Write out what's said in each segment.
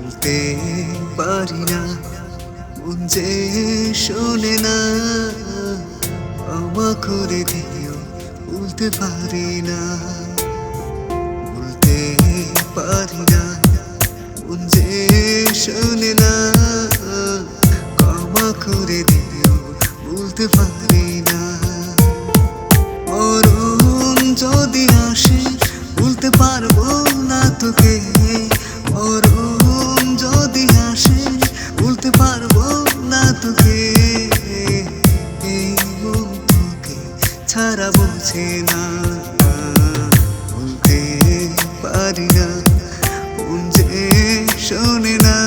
বলতে পারি না, মন যে শোনে না, ক্ষমা করে দিও, বলতে পারি না। বলতে পারি না, মন যে শোনে না, ক্ষমা করে দিও, বলতে পারি না। মরণ যদি আসে বলতে পারবো না তোকে, মরণ যদি আসে বলতে পারবো না তোকে। এই মন তোকে ছাড়া বোঝে না, বলতে পারি না, মন যে শোনে না,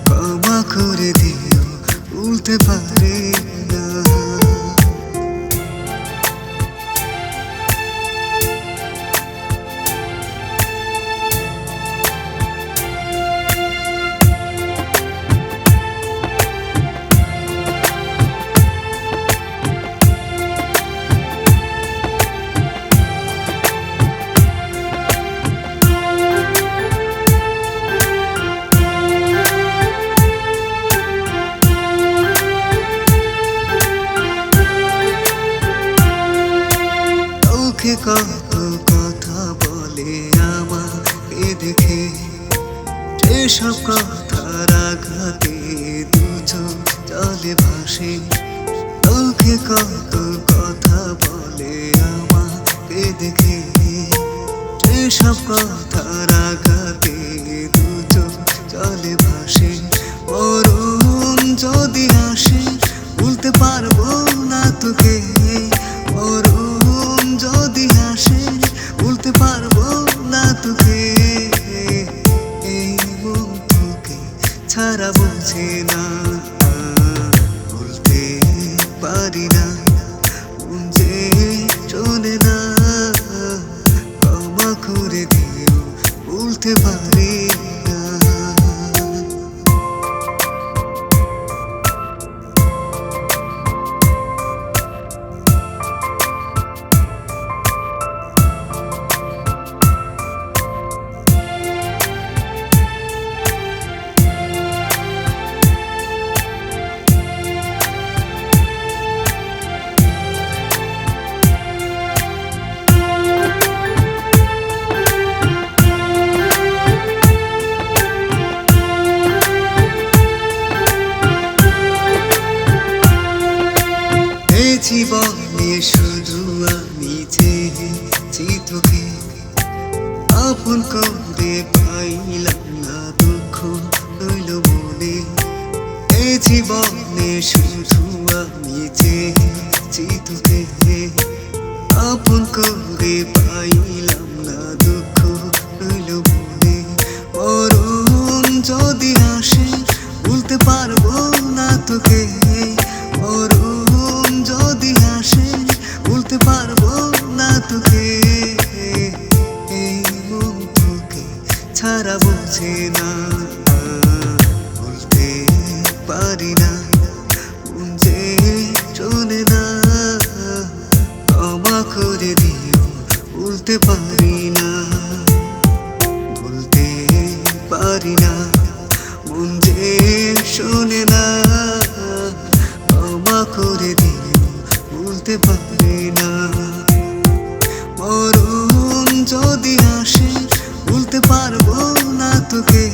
ক্ষমা করে দিও, বলতে পারি না। চোখে কত কথা বলে আমাকে দেখে, সেসব কথার আঘাতে দুচোখ জলে ভাসে। চোখে কত কথা বলে আমাকে দেখে, সেসব কথার আঘাতে দুচোখ জলে ভাসে। মরণ যদি আসে বলতে পারবো না তোকে, মরণ যদি আসে বলতে পারবো না তোকে। এই মন তোকে ছাড়া বোঝে না, বলতে পারি না, মন যে শোনে না, ক্ষমা করে দিও, বলতে পারি না। জীবনে শুধু আমি চেয়েছি তোকে, আপন করে পাইলাম না, দুঃখ রইল মনে। এই জীবনে শুধু আমি চেয়েছি তোকে, আপন করে পাইলাম না, দুঃখ রইল মনে। মরণ যদি আসে বলতে পারবো না তোকে, মরণ যদি আসে বলতে পারবো না তোকে। এই মন তোকে ছাড়া বোঝে না, বলতে পারি না, মন যে শোনে না, ক্ষমা করে দিও, বলতে পারি না। বলতে পারি না, মন যে শোনে না, ক্ষমা করে দিও, বলতে পারি না। মরণ যদি আসে বলতে পারবো না তোকে।